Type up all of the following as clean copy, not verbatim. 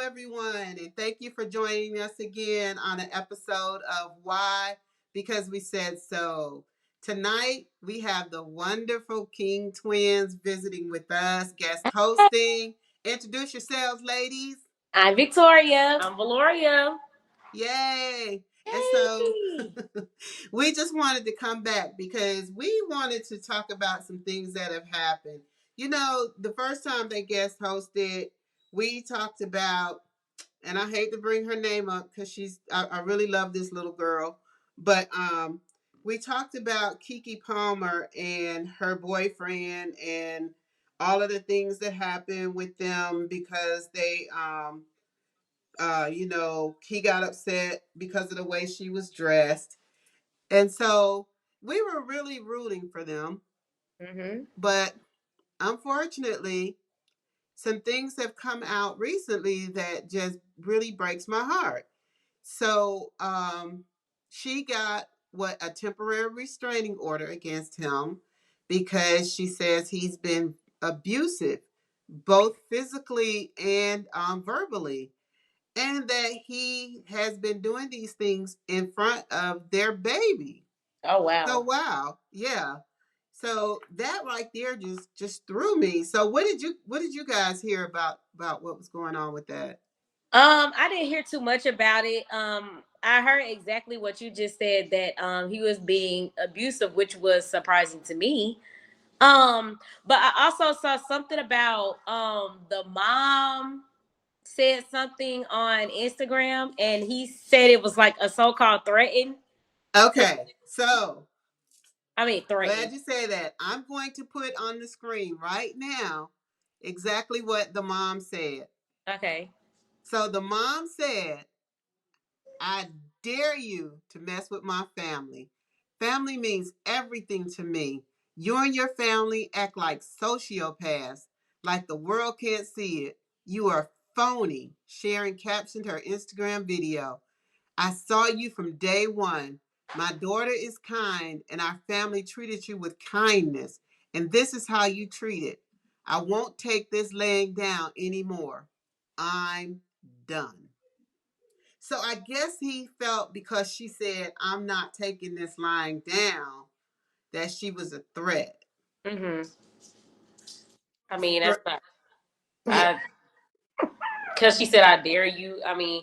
everyone, and thank you for joining us again on an episode of Why? Because We Said So. Tonight, we have the wonderful King twins visiting with us, guest hosting. Introduce yourselves, ladies. I'm Victoria. I'm Valoria. Yay! And so Hey. we just wanted to come back because we wanted to talk about some things that have happened. You know, the first time they guest hosted, we talked about, and I hate to bring her name up because I really love this little girl, but we talked about Keke Palmer and her boyfriend and all of the things that happened with them because he got upset because of the way she was dressed. And so we were really rooting for them. Mm-hmm. But unfortunately, some things have come out recently that just really breaks my heart. So she got a temporary restraining order against him because she says he's been abusive, both physically and verbally, and that he has been doing these things in front of their baby. Oh So wow. wow, yeah. So that right there just threw me. So what did you guys hear about what was going on with that? I didn't hear too much about it. I heard exactly what you just said that he was being abusive, which was surprising to me. But I also saw something about the mom said something on Instagram, and he said it was like a so-called threaten. Okay, so I mean threaten. glad you said that. I'm going to put on the screen right now exactly what the mom said. Okay. So the mom said, I dare you to mess with my family. Family means everything to me. You and your family act like sociopaths, like the world can't see it. You are phony. Sharon captioned her Instagram video. I saw you from day one. My daughter is kind, and our family treated you with kindness. And this is how you treat it. I won't take this laying down anymore. I'm done. So I guess he felt because she said, I'm not taking this lying down, that she was a threat. Mm-hmm. I mean, that's For, not. yeah. I because she said, "I dare you." I mean,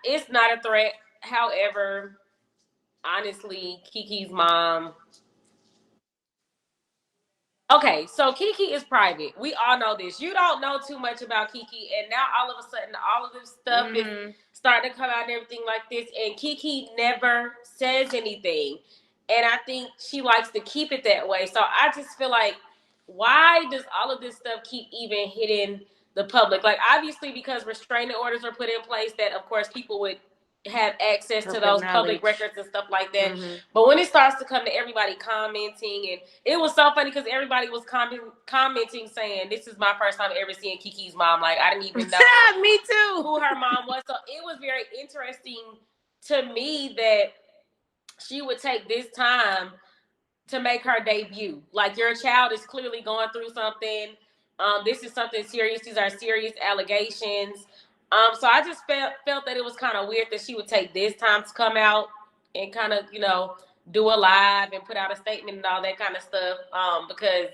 it's not a threat. However, honestly, Kiki's mom. Okay, so Keke is private. We all know this. You don't know too much about Keke, and now all of a sudden, all of this stuff is starting to come out and everything like this. And Keke never says anything, and I think she likes to keep it that way. So I just feel like, why does all of this stuff keep even hitting the public? Like, obviously, because restraining orders are put in place, that of course people would have access to those public records and stuff like that. Mm-hmm. But when it starts to come to everybody commenting, and it was so funny because everybody was commenting saying, "This is my first time ever seeing Kiki's mom." Like, I didn't even know Me too. who her mom was. So it was very interesting to me that she would take this time to make her debut. Like, your child is clearly going through something. This is something serious. These are serious allegations. So I just felt that it was kind of weird that she would take this time to come out and kind of, do a live and put out a statement and all that kind of stuff. Because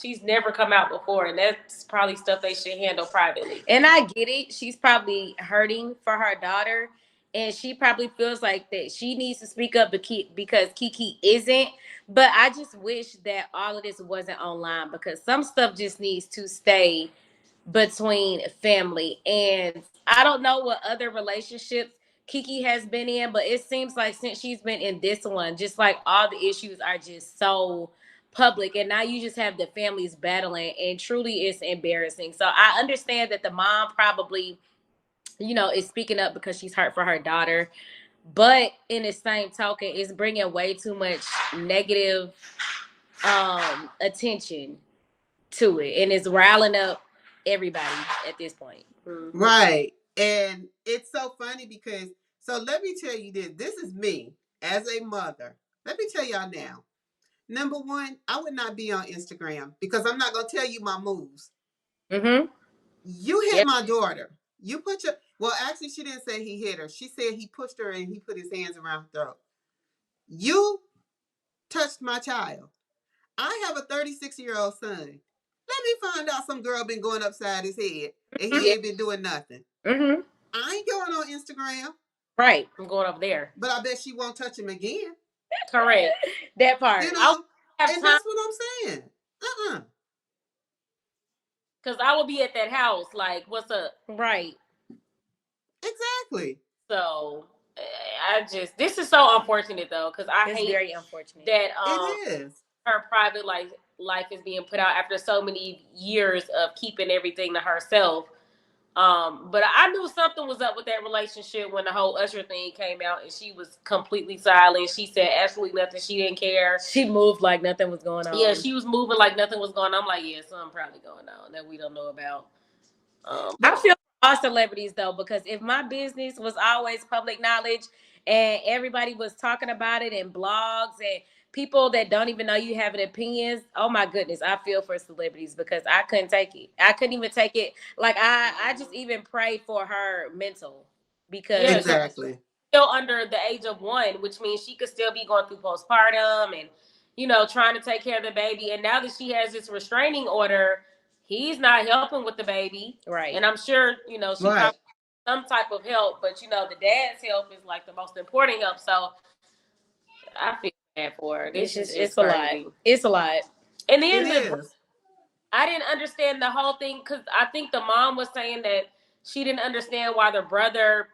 she's never come out before, and that's probably stuff they should handle privately. And I get it. She's probably hurting for her daughter. And she probably feels like that she needs to speak up because Keke isn't. But I just wish that all of this wasn't online because some stuff just needs to stay between family. And I don't know what other relationships Keke has been in, but it seems like since she's been in this one, just like all the issues are just so public, and now you just have the families battling, and truly it's embarrassing. So I understand that the mom probably, is speaking up because she's hurt for her daughter, but in the same token, it's bringing way too much negative attention to it, and it's riling up everybody at this point. Mm-hmm. Right. And it's so funny because, so let me tell you this. This is me as a mother. Let me tell y'all now. Number one, I would not be on Instagram because I'm not going to tell you my moves. Mm-hmm. You hit Yep. my daughter. You put your well, actually, she didn't say he hit her. She said he pushed her and he put his hands around her throat. You touched my child. I have a 36-year-old son. Let me find out some girl been going upside his head and he ain't been doing nothing. I ain't going on Instagram. Right. I'm going over there. But I bet she won't touch him again. Correct. That part. You know, and that's what I'm saying. Because I will be at that house like, what's up? Right. Exactly. So this is so unfortunate though, because I hate very unfortunate that it is. Her private life is being put out after so many years of keeping everything to herself. But I knew something was up with that relationship when the whole Usher thing came out and she was completely silent. She said absolutely nothing. She didn't care. She moved like nothing was going on. Yeah, she was moving like nothing was going on. I'm like, yeah, something probably going on that we don't know about. I feel for all celebrities though, because if my business was always public knowledge and everybody was talking about it in blogs and people that don't even know you having opinions, oh my goodness, I feel for celebrities because I couldn't take it. I couldn't even take it. Like I just even pray for her mental because exactly. Still under the age of 1, which means she could still be going through postpartum and trying to take care of the baby. And now that she has this restraining order, he's not helping with the baby, right. And I'm sure she probably some type of help, but the dad's help is like the most important help. So I feel bad for her. This is just crazy. A lot. It's a lot. And then I didn't understand the whole thing because I think the mom was saying that she didn't understand why the brother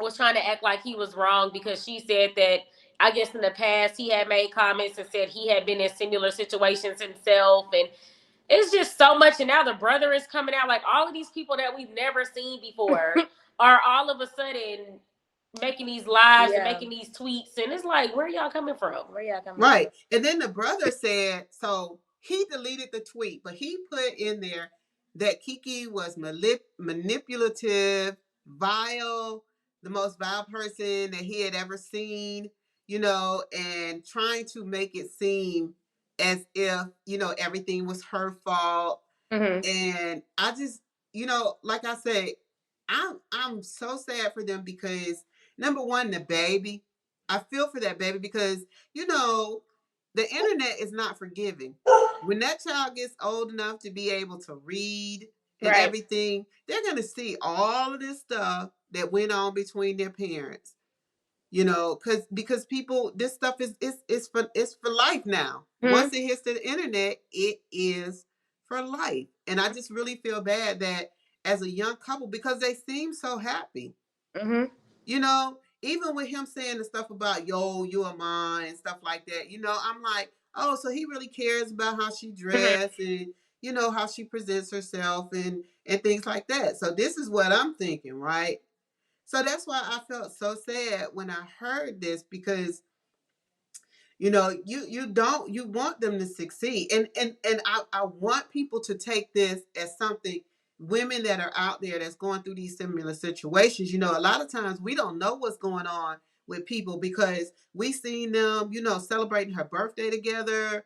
was trying to act like he was wrong because she said that I guess in the past he had made comments and said he had been in similar situations himself, and it's just so much. And now the brother is coming out, like all of these people that we've never seen before are all of a sudden making these lives and making these tweets, and it's like, where y'all coming from? Right. And then the brother said, so he deleted the tweet, but he put in there that Keke was manipulative, vile, the most vile person that he had ever seen, and trying to make it seem as if, everything was her fault. And I just, like I said, I'm so sad for them because number one, the baby. I feel for that baby because the internet is not forgiving. When that child gets old enough to be able to read and everything, they're gonna see all of this stuff that went on between their parents. Because people, this stuff is for life now. Once it hits the internet, it is for life. And I just really feel bad that as a young couple, because they seem so happy. Even with him saying the stuff about yo, you are mine and stuff like that, I'm like, oh, so he really cares about how she dressed and how she presents herself and things like that. So this is what I'm thinking, right? So that's why I felt so sad when I heard this because you want them to succeed, and I want people to take this as something. Women that are out there that's going through these similar situations, a lot of times we don't know what's going on with people because we seen them, celebrating her birthday together,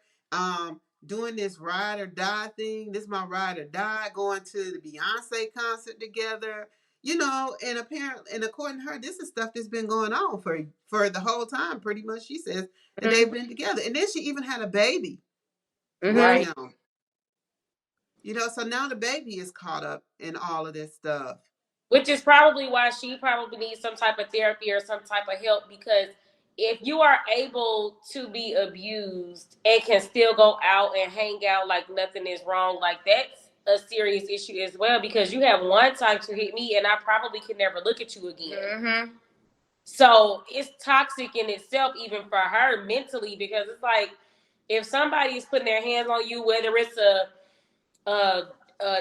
doing this ride or die thing. This is my ride or die, going to the Beyonce concert together, and apparently, and according to her, this is stuff that's been going on for the whole time. Pretty much, she says that they've been together, and then she even had a baby with him. So now the baby is caught up in all of this stuff. Which is probably why she probably needs some type of therapy or some type of help, because if you are able to be abused and can still go out and hang out like nothing is wrong, like that's a serious issue as well, because you have one time to hit me and I probably can never look at you again. So it's toxic in itself, even for her mentally, because it's like if somebody is putting their hands on you, whether it's a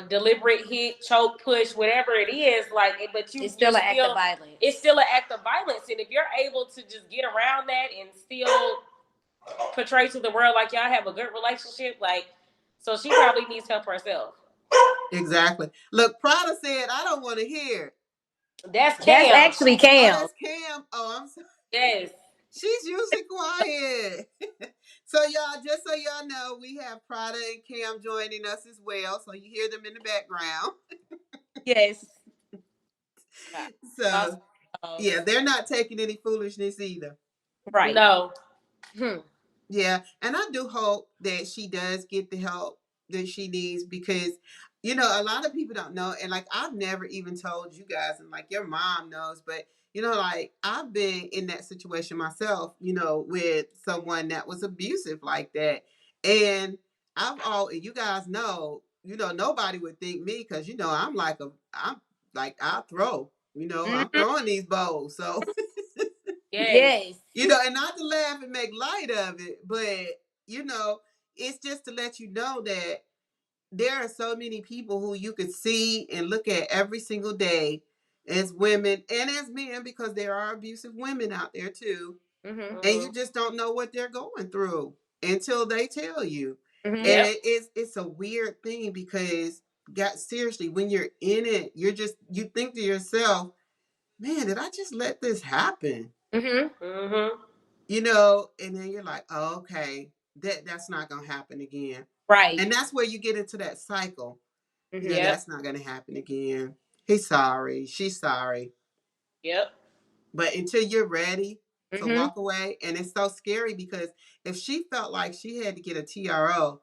deliberate hit, choke, push, whatever it is, like, but it's still an act of violence. It's still an act of violence, and if you're able to just get around that and still portray to the world like y'all have a good relationship, like, so she probably needs help herself. Exactly. Look, Prada said, "I don't want to hear." That's Cam. That's actually Cam. Oh, that's Cam. Oh, I'm sorry. Yes. She's usually quiet. So y'all, just so y'all know, we have Prada and Cam joining us as well. So you hear them in the background. Yes. So Also, yeah, they're not taking any foolishness either. right. No. Hmm. Yeah, and I do hope that she does get the help that she needs because a lot of people don't know, and like I've never even told you guys, and like your mom knows, but like I've been in that situation myself, with someone that was abusive like that, and you guys know, nobody would think me because I'm like I throw, I'm Hmm. throwing these bowls, so Yes. Yes. and not to laugh and make light of it, but you know, it's just to let you know that there are so many people who you could see and look at every single day as women and as men, because there are abusive women out there too, Hmm. and you Mm-hmm. just don't know what they're going through until they tell you. Hmm. And Yep. it's a weird thing because, God, seriously, when you're in it, you think to yourself, man, did I just let this happen? Hmm. Mm-hmm. And then you're like, oh, okay, that's not gonna happen again. Right. And that's where you get into that cycle. Hmm. Yep. That's not gonna happen again. He's sorry, she's sorry. Yep. But until you're ready to Hmm. walk away, and it's so scary because if she felt like she had to get a TRO,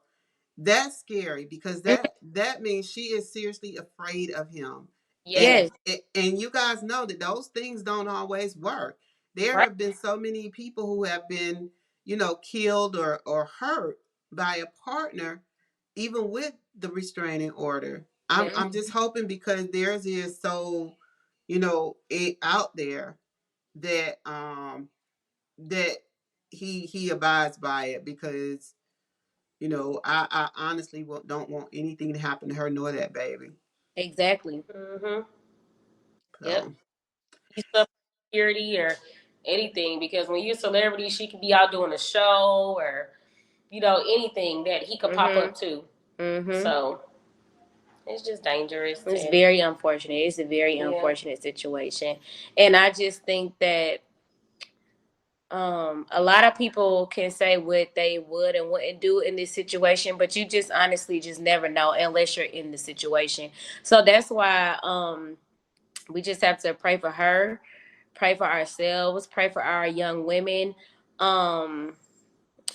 that's scary because that means she is seriously afraid of him. And Yes. Yes. and you guys know that those things don't always work. There Right. have been so many people who have been, killed or hurt by a partner, even with the restraining order. I'm Yes. I'm just hoping because theirs is so, it out there that that he abides by it because I honestly don't want anything to happen to her nor that baby. Exactly. Mm-hmm. Yep. So, You suffer security or anything because when you're a celebrity, she could be out doing a show or anything that he could pop Hmm. up to. Hmm. So it's just dangerous. It's And very unfortunate. It's a very yeah. unfortunate situation. And I just think that a lot of people can say what they would and wouldn't do in this situation, but you just honestly just never know unless you're in the situation. So that's why we just have to pray for her, pray for ourselves, pray for our young women. Um,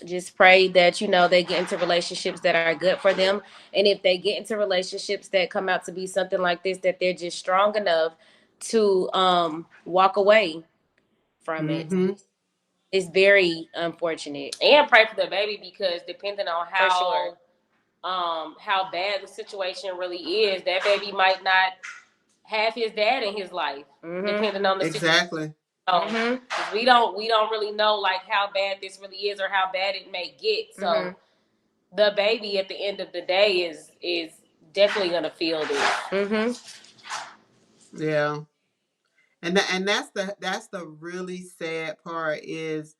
just pray that they get into relationships that are good for them, and if they get into relationships that come out to be something like this, that they're just strong enough to walk away from it. mm-hmm. It's very unfortunate. And pray for the baby because depending on For sure. how bad the situation really is, that baby might not have his dad in his life, Mhm. depending on the situation. Exactly. So, Mhm. 'cause we don't really know like how bad this really is or how bad it may get. So Mhm. the baby at the end of the day is definitely gonna feel this. Mhm. Yeah. And that's the really sad part is,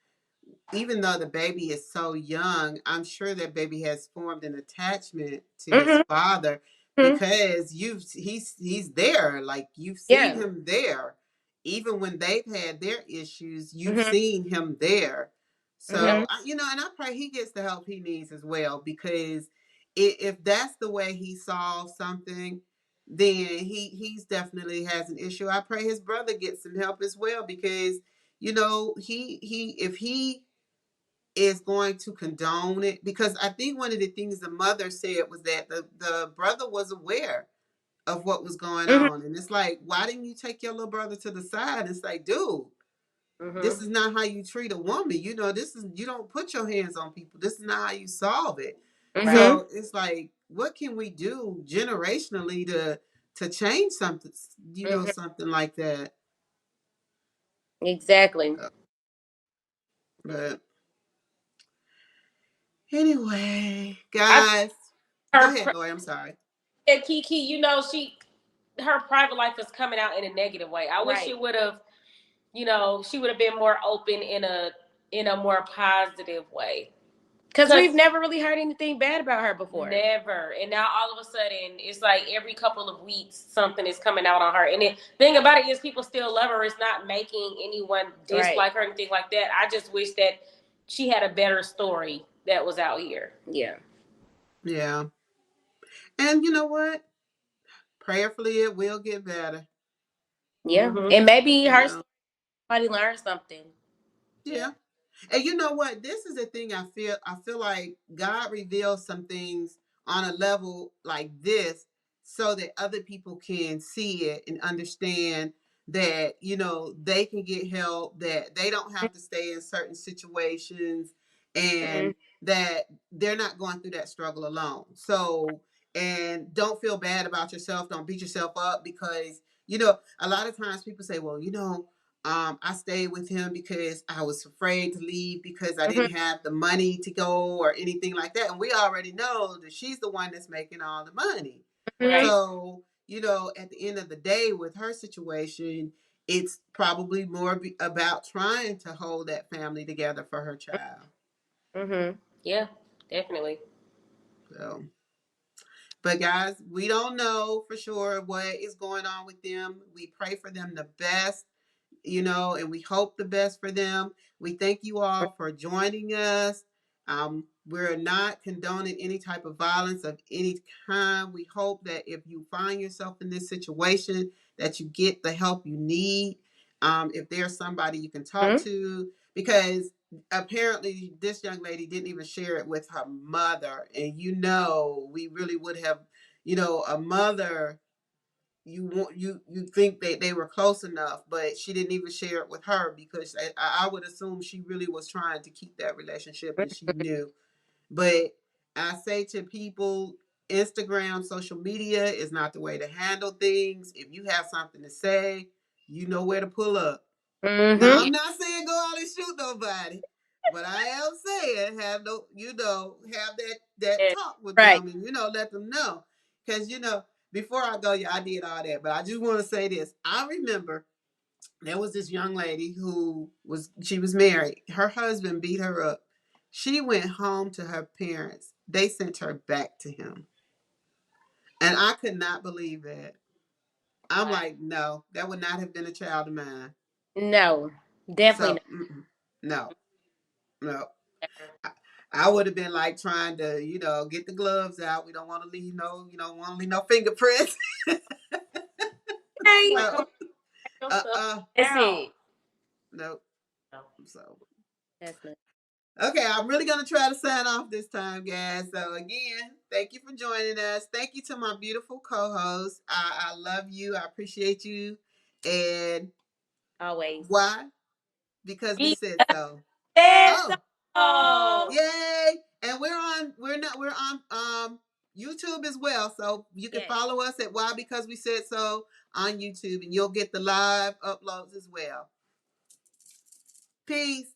even though the baby is so young, I'm sure that baby has formed an attachment to his Mhm. father Mhm. because he's there. Like you've seen Yeah. him there. Even when they've had their issues, you've Mhm. seen him there. Yep. So, Mhm. and I pray he gets the help he needs as well because if that's the way he solves something, then he's definitely has an issue. I pray his brother gets some help as well because he if he is going to condone it, because I think one of the things the mother said was that the brother was aware of what was going Mhm. on, and it's like, why didn't you take your little brother to the side and say, dude, this Mhm. is not how you treat a woman. This is, you don't put your hands on people. This is not how you solve it. Right. Mhm. So it's like, what can we do generationally to change something, Mhm. something like that. Exactly. But anyway, I guys, go her ahead, Lori. I'm sorry. Kiki, she her private life is coming out in a negative way. I wish Right. it would have, she would have been more open in a more positive way. Because Cause we've never really heard anything bad about her before. never, and now all of a sudden it's like every couple of weeks something is coming out on her. And the thing about it is people still love her. It's not making anyone Right. dislike her or anything like that. I just wish that she had a better story that was out here. Yeah. Yeah. And you know what? Prayerfully, it will get better. Yeah. And maybe You her know, somebody learned something. yeah. And you know what? This is the thing I feel like God reveals some things on a level like this so that other people can see it and understand that, they can get help, that they don't have to stay in certain situations, Mm-hmm. and that they're not going through that struggle alone. So, and don't feel bad about yourself. Don't beat yourself up because, a lot of times people say, well, I stayed with him because I was afraid to leave because I Mm-hmm. didn't have the money to go or anything like that. And we already know that she's the one that's making all the money. Right. So, at the end of the day, with her situation, it's probably more about trying to hold that family together for her child. Mm-hmm. Yeah, definitely. So, but guys, we don't know for sure what is going on with them. We pray for them the best, and we hope the best for them. We thank you all for joining us. We're not condoning any type of violence of any kind. We hope that if you find yourself in this situation, that you get the help you need. If there's somebody you can talk Mm-hmm. to, because apparently this young lady didn't even share it with her mother, and we really would have, a mother, you think that they were close enough, but she didn't even share it with her because I would assume she really was trying to keep that relationship, and she knew. But I say to people, Instagram, social media is not the way to handle things. If you have something to say, you know where to pull up. Now, Mm-hmm. I'm not saying go out and shoot nobody, but I am saying have that Yeah. talk with Right. them, and let them know. Because before I go, yeah, I did all that, but I just want to say this. I remember there was this young lady she was married. Her husband beat her up. She went home to her parents. They sent her back to him, and I could not believe that. I'm Wow. like, no, that would not have been a child of mine. No, definitely So, not. no, no. I would have been like trying to, get the gloves out. We don't want to leave no fingerprints. Hey, Like, So, come on, your uh, stuff uh, that's out. it. no. No. So, That's not. okay, I'm really gonna try to sign off this time, guys. So again, thank you for joining us. Thank you to my beautiful co-host. I love you. I appreciate you. And Always. why? Because we Be said so. said Oh, so. yay! And we're on YouTube as well. So you can Yes. follow us at Why Because We Said So on YouTube, and you'll get the live uploads as well. Peace.